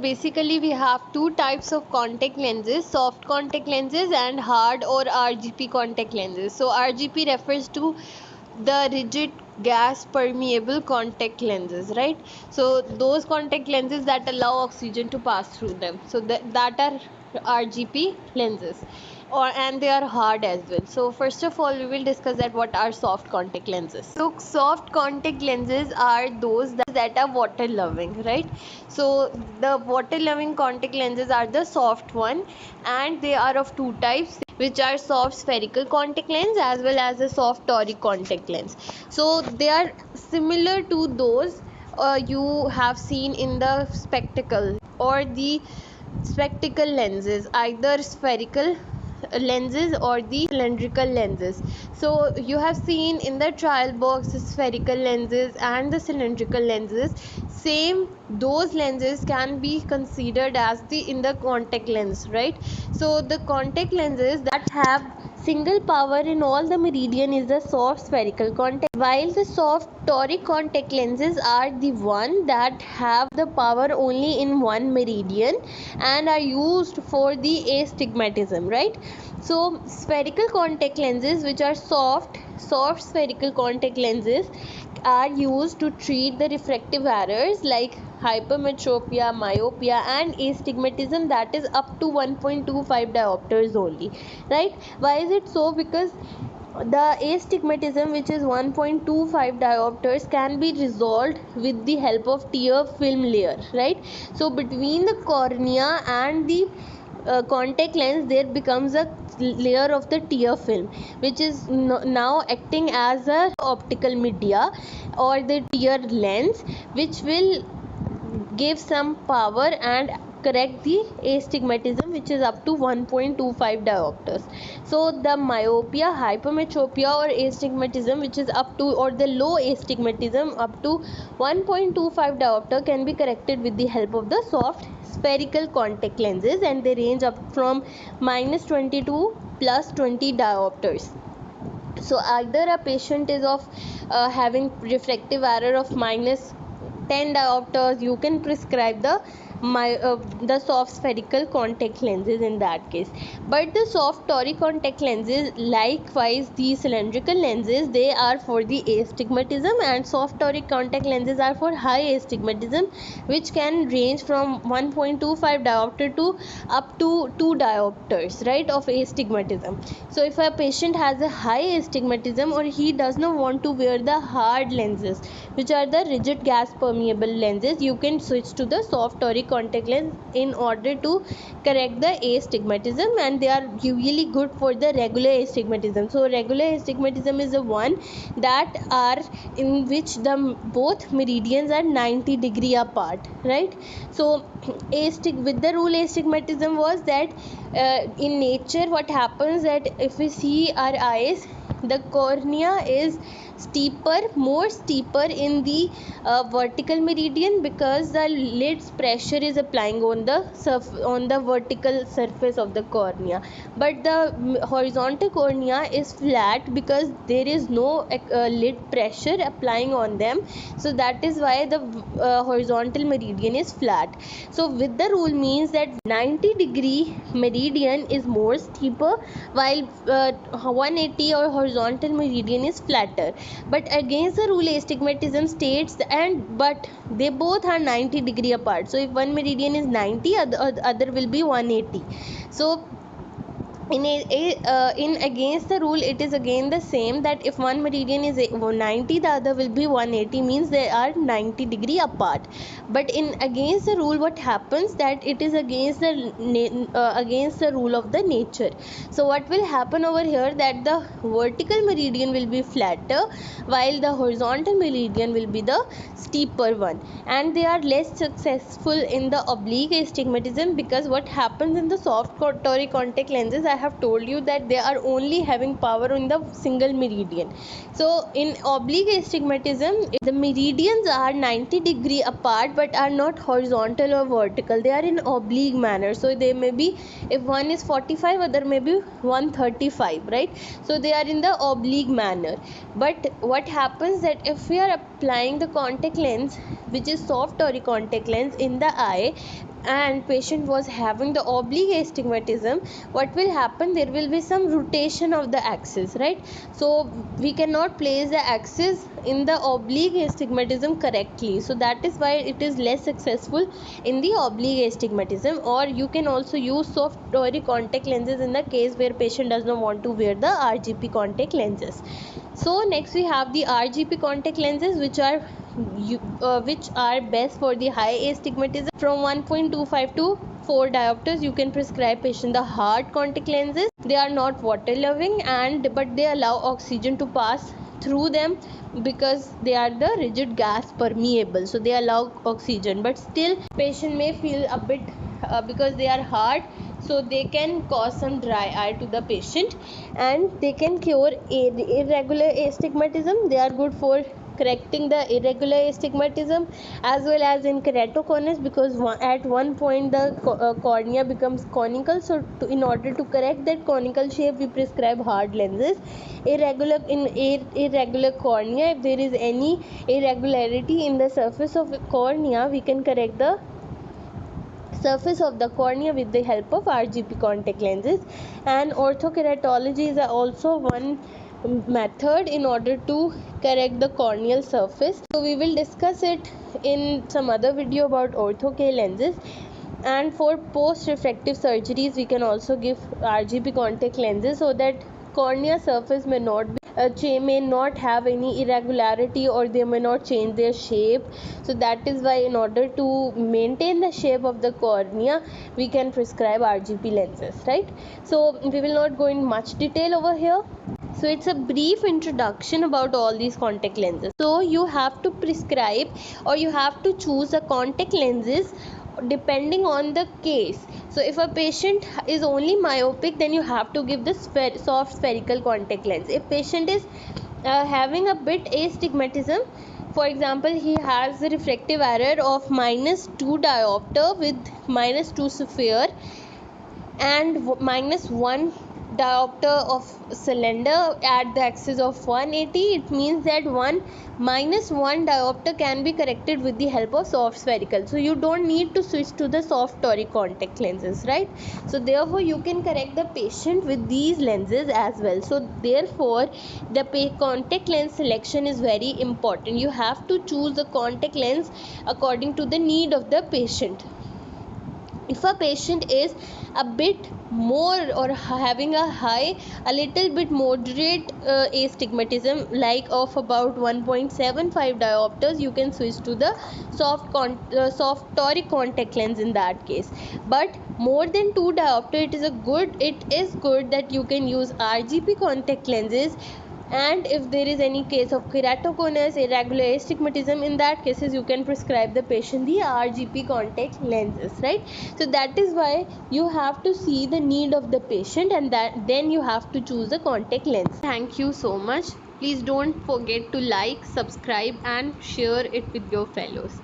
Basically, we have two types of contact lenses: soft contact lenses and hard or RGP contact lenses. So RGP refers to the rigid gas permeable contact lenses, right? So those contact lenses that allow oxygen to pass through them, so that are RGP lenses, and they are hard as well. So first of all, we will discuss that what are soft contact lenses. So soft contact lenses are those that are water loving, right? So the water loving contact lenses are the soft one, and they are of two types, which are soft spherical contact lens as well as a soft toric contact lens. So they are similar to those you have seen in the spectacle or the spectacle lenses, either spherical lenses or the cylindrical lenses. So you have seen in the trial box spherical lenses and the cylindrical lenses. Same, those lenses can be considered as the in the contact lens, right? So the contact lenses that have single power in all the meridian is the soft spherical contact, while the soft toric contact lenses are the one that have the power only in one meridian and are used for the astigmatism, right? So spherical contact lenses, which are soft spherical contact lenses, are used to treat the refractive errors like hypermetropia, myopia and astigmatism, that is up to 1.25 diopters only, right? Why is it so? Because the astigmatism, which is 1.25 diopters, can be resolved with the help of tear film layer, right? So between the cornea and the contact lens, there becomes a layer of the tear film, which is now acting as a optical media or the tear lens, which will give some power and correct the astigmatism, which is up to 1.25 diopters. So the myopia, hypermetropia or astigmatism, which is up to, or the low astigmatism up to 1.25 diopter, can be corrected with the help of the soft spherical contact lenses, and they range up from -20 to +20 diopters. So either a patient is of having refractive error of -10 diopters, you can prescribe the soft spherical contact lenses in that case. But the soft toric contact lenses, likewise the cylindrical lenses, they are for the astigmatism, and soft toric contact lenses are for high astigmatism, which can range from 1.25 diopter to up to 2 diopters, right, of astigmatism. So if a patient has a high astigmatism or he does not want to wear the hard lenses, which are the rigid gas permeable lenses, you can switch to the soft toric contact lens in order to correct the astigmatism, and they are usually good for the regular astigmatism. So regular astigmatism is the one that are in which the both meridians are 90-degree apart, right? So with the rule, astigmatism was that in nature what happens that if we see our eyes, the cornea is more steeper in the vertical meridian, because the lid's pressure is applying on the vertical surface of the cornea, but the horizontal cornea is flat because there is no lid pressure applying on them. So that is why the horizontal meridian is flat. So with the rule means that 90-degree meridian is more steeper, while 180 or horizontal meridian is flatter. But against the rule, astigmatism states, but they both are 90-degree apart. So if one meridian is 90, other will be 180. So in against the rule, it is again the same, that if one meridian is 90, the other will be 180, means they are 90-degree apart. But in against the rule, what happens that it is against the rule of the nature. So what will happen over here, that the vertical meridian will be flatter, while the horizontal meridian will be the steeper one, and they are less successful in the oblique astigmatism, because what happens in the soft toric contact lenses, I have told you that they are only having power in the single meridian. So in oblique astigmatism, the meridians are 90-degree apart but are not horizontal or vertical, they are in oblique manner. So they may be, if one is 45, other may be 135, right? So they are in the oblique manner. But what happens that if we are applying the contact lens, which is soft toric contact lens, in the eye, and patient was having the oblique astigmatism, what will happen, there will be some rotation of the axis, right? So we cannot place the axis in the oblique astigmatism correctly, so that is why it is less successful in the oblique astigmatism. Or you can also use soft toric contact lenses in the case where patient does not want to wear the RGP contact lenses. So next we have the RGP contact lenses, which are best for the high astigmatism from 1.25 to 4 diopters. You can prescribe patient the hard contact lenses. They are not water loving, and but they allow oxygen to pass through them because they are the rigid gas permeable, so they allow oxygen, but still patient may feel a bit because they are hard, so they can cause some dry eye to the patient. And they can cure irregular astigmatism. They are good for correcting the irregular astigmatism as well as in keratoconus, because at one point the cornea becomes conical, so in order to correct that conical shape we prescribe hard lenses. Irregular cornea, if there is any irregularity in the surface of cornea, we can correct the surface of the cornea with the help of RGP contact lenses. And orthokeratology is also one method in order to correct the corneal surface, so we will discuss it in some other video about ortho-K lenses. And for post refractive surgeries we can also give RGP contact lenses, so that cornea surface may not have any irregularity, or they may not change their shape. So that is why in order to maintain the shape of the cornea we can prescribe RGP lenses, right? So we will not go in much detail over here. So it's a brief introduction about all these contact lenses. So you have to prescribe or you have to choose the contact lenses depending on the case. So if a patient is only myopic, then you have to give the soft spherical contact lens. If patient is having a bit astigmatism, for example he has a refractive error of -2 diopter with -2 sphere and -1 diopter of cylinder at the axis of 180, it means that -1 diopter can be corrected with the help of soft spherical. So you don't need to switch to the soft toric contact lenses, right? So therefore you can correct the patient with these lenses as well. So therefore the contact lens selection is very important. You have to choose the contact lens according to the need of the patient. If a patient is a bit more or having a little bit moderate astigmatism, like of about 1.75 diopters, you can switch to the soft toric contact lens in that case. But more than 2 diopter, it is good that you can use RGP contact lenses. And if there is any case of keratoconus, irregular astigmatism, in that cases you can prescribe the patient the RGP contact lenses, right? So that is why you have to see the need of the patient, and then you have to choose the contact lens. Thank you so much. Please don't forget to like, subscribe and share it with your fellows.